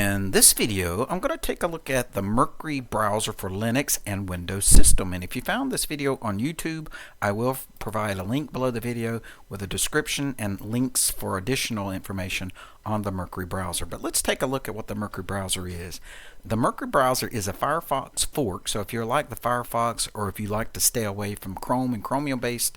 In this video, I'm going to take a look at the Mercury browser for Linux and Windows system. And if you found this video on YouTube, I will provide a link below the video with a description and links for additional information on the Mercury browser. But let's take a look at what the Mercury browser is. The Mercury browser is a Firefox fork, so if you're like the Firefox or if you like to stay away from Chrome and Chromium-based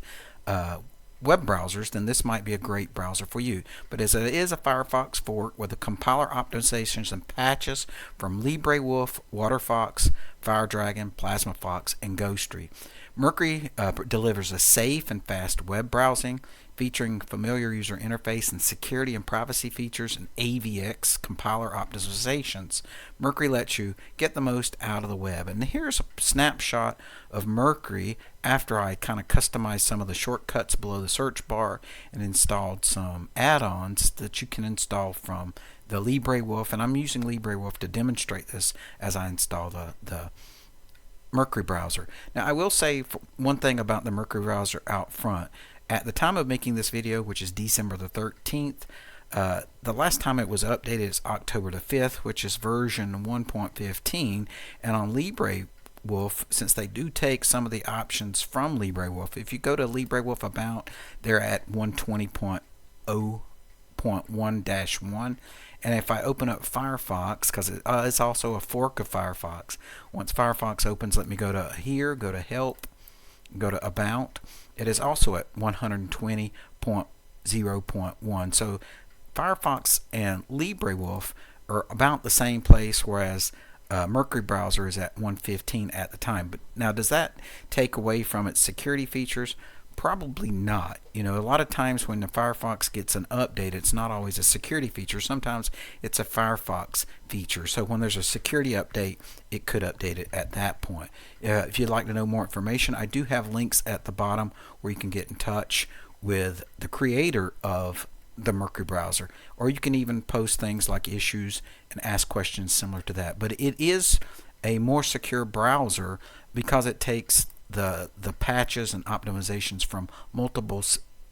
web browsers, then this might be a great browser for you. But as it is a Firefox fork with the compiler optimizations and patches from Librewolf, Waterfox, FireDragon, PlasmaFox, and Ghostery. Mercury delivers a safe and fast web browsing featuring familiar user interface and security and privacy features and AVX compiler optimizations. Mercury lets you get the most out of the web. And here's a snapshot of Mercury after I kind of customized some of the shortcuts below the search bar and installed some add-ons that you can install from the Librewolf. And I'm using Librewolf to demonstrate this as I install the Mercury browser. Now I will say one thing about the Mercury browser out front. At the time of making this video, which is December the 13th, the last time it was updated is October the 5th, which is version 1.15. And on Librewolf, since they do take some of the options from Librewolf, if you go to Librewolf About, they're at 120.0.1-1. And if I open up Firefox, because it's also a fork of Firefox, once Firefox opens, let me go to here, go to Help, go to About. It is also at 120.0.1. So Firefox and Librewolf are about the same place, whereas Mercury browser is at 115 at the time. But now, does that take away from its security features? Probably not. You know, a lot of times when the Firefox gets an update, it's not always a security feature. Sometimes it's a Firefox feature. So when there's a security update, it could update it at that point. If you'd like to know more information, I do have links at the bottom where you can get in touch with the creator of the Mercury browser, or you can even post things like issues and ask questions similar to that. But it is a more secure browser because it takes the patches and optimizations from multiple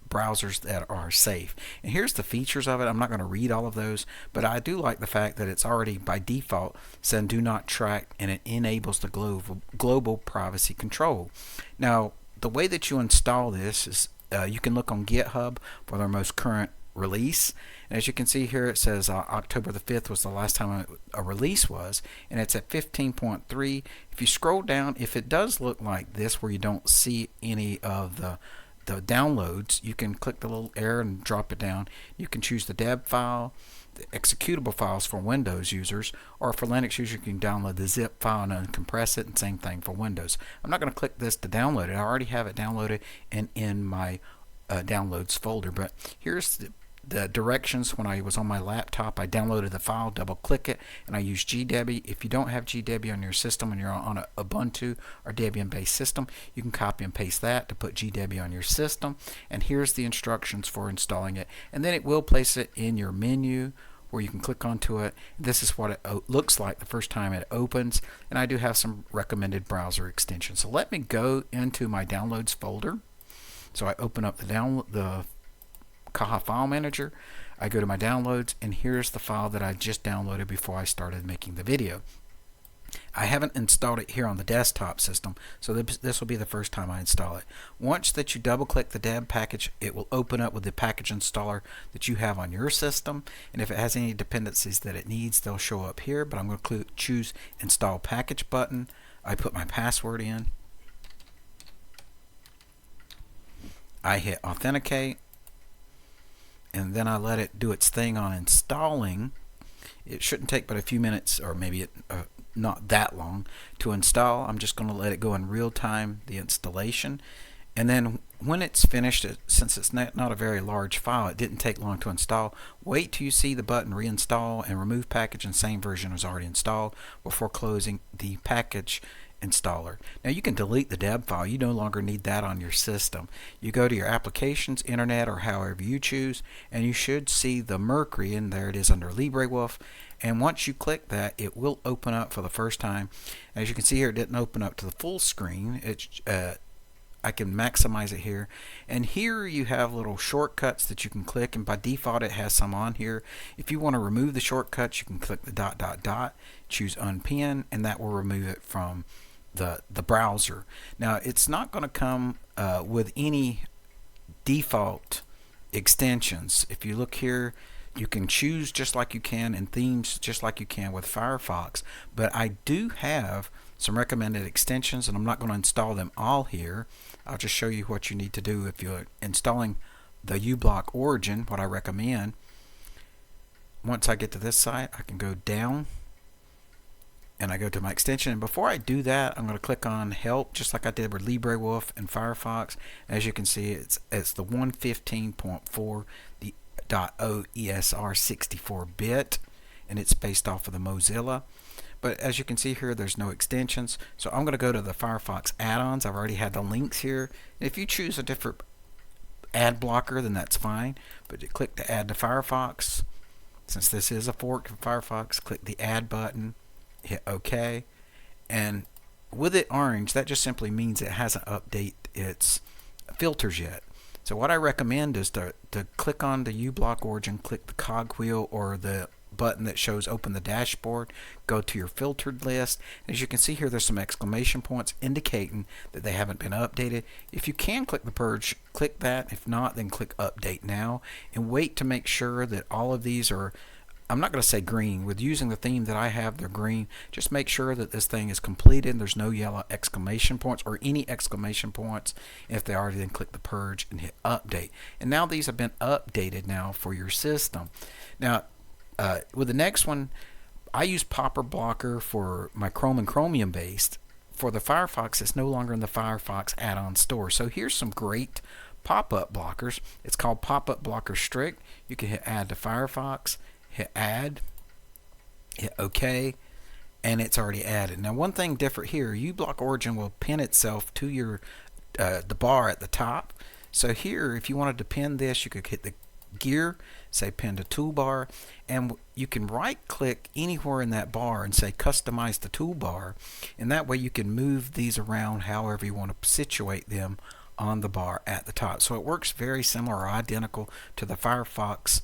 browsers that are safe. And here's the features of it. I'm not going to read all of those, but I do like the fact that it's already by default said do not track, and it enables the global privacy control. Now, the way that you install this is you can look on GitHub for their most current release, and as you can see here, it says October the 5th was the last time a release was, and it's at 15.3. If you scroll down, if it does look like this where you don't see any of the downloads, you can click the little arrow and drop it down. You can choose the deb file, the executable files for Windows users, or for Linux users you can download the zip file and uncompress it, and same thing for Windows. I'm not going to click this to download it. I already have it downloaded and in my downloads folder, but here's the directions. When I was on my laptop, I downloaded the file, double click it, and I use GDebi. If you don't have GDebi on your system and you're on a Ubuntu or Debian based system, you can copy and paste that to put GDebi on your system. And here's the instructions for installing it, and then it will place it in your menu where you can click onto it. This is what it looks like the first time it opens, and I do have some recommended browser extensions. So let me go into my downloads folder. So I open up the Kaha file manager, I go to my downloads, and here's the file that I just downloaded before I started making the video. I haven't installed it here on the desktop system, so this will be the first time I install it. Once that you double click the deb package, it will open up with the package installer that you have on your system, and if it has any dependencies that it needs, they'll show up here. But I'm going to choose install package button. I put my password in, I hit authenticate, and then I let it do its thing on installing. It shouldn't take but a few minutes, or maybe not that long to install. I'm just going to let it go in real time, the installation. And then when it's finished, since it's not a very large file, it didn't take long to install. Wait till you see the button reinstall and remove package, and same version was already installed, before closing the package installer. Now you can delete the deb file. You no longer need that on your system. You go to your applications, internet, or however you choose, and you should see the Mercury, and there it is under Librewolf. And once you click that, it will open up for the first time. As you can see here, it didn't open up to the full screen. I can maximize it here. And here you have little shortcuts that you can click, and by default it has some on here. If you want to remove the shortcuts, you can click the dot dot dot, choose unpin, and that will remove it from the browser. Now it's not going to come with any default extensions. If you look here, you can choose just like you can in themes, just like you can with Firefox. But I do have some recommended extensions, and I'm not going to install them all here. I'll just show you what you need to do if you're installing the uBlock origin. What I recommend, once I get to this site, I can go down and I go to my extension, and before I do that, I'm going to click on help, just like I did with Librewolf and Firefox. As you can see, it's the 115.4, the .oesr 64-bit, and it's based off of the Mozilla. But as you can see here, there's no extensions, so I'm going to go to the Firefox add-ons. I've already had the links here. If you choose a different ad blocker, then that's fine, but you click to add to Firefox. Since this is a fork of Firefox, click the add button, hit OK, and with it orange, that just simply means it hasn't updated its filters yet. So what I recommend is to click on the uBlock origin, click the cogwheel or the button that shows open the dashboard, go to your filtered list. As you can see here, there's some exclamation points indicating that they haven't been updated. If you can click the purge, click that. If not, then click update now and wait to make sure that all of these are, I'm not going to say green. With using the theme that I have, they're green. Just make sure that this thing is completed. There's no yellow exclamation points or any exclamation points. If they are, then click the purge and hit update. And now these have been updated now for your system. Now, with the next one, I use Popper Blocker for my Chrome and Chromium based. For the Firefox, it's no longer in the Firefox add-on store. So here's some great pop-up blockers. It's called Pop-up Blocker Strict. You can hit add to Firefox, hit add, hit OK, and it's already added. Now one thing different here, uBlock origin will pin itself to your the bar at the top. So here, if you wanted to pin this, you could hit the gear, say pin to toolbar, and you can right click anywhere in that bar and say customize the toolbar, and that way you can move these around however you want to situate them on the bar at the top. So it works very similar or identical to the Firefox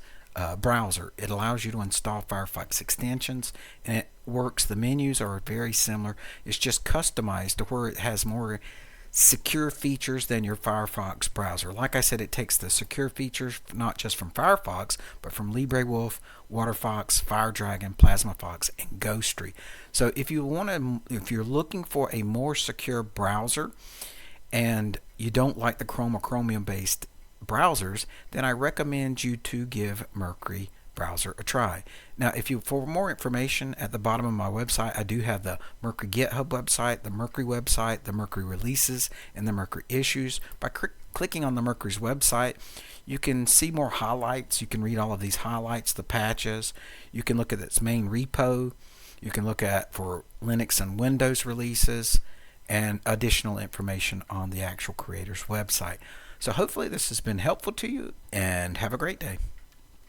browser. It allows you to install Firefox extensions, and it works. The menus are very similar. It's just customized to where it has more secure features than your Firefox browser. Like I said, it takes the secure features not just from Firefox, but from Librewolf, Waterfox, FireDragon, PlasmaFox, and Ghostery. So if you're looking for a more secure browser and you don't like the Chrome or Chromium based browsers, then I recommend you to give Mercury Browser a try. Now, for more information, at the bottom of my website, I do have the Mercury GitHub website, the Mercury website, the Mercury releases, and the Mercury issues. By clicking on the Mercury's website, you can see more highlights. You can read all of these highlights, the patches. You can look at its main repo. You can look at for Linux and Windows releases, and additional information on the actual creator's website. So hopefully this has been helpful to you, and have a great day.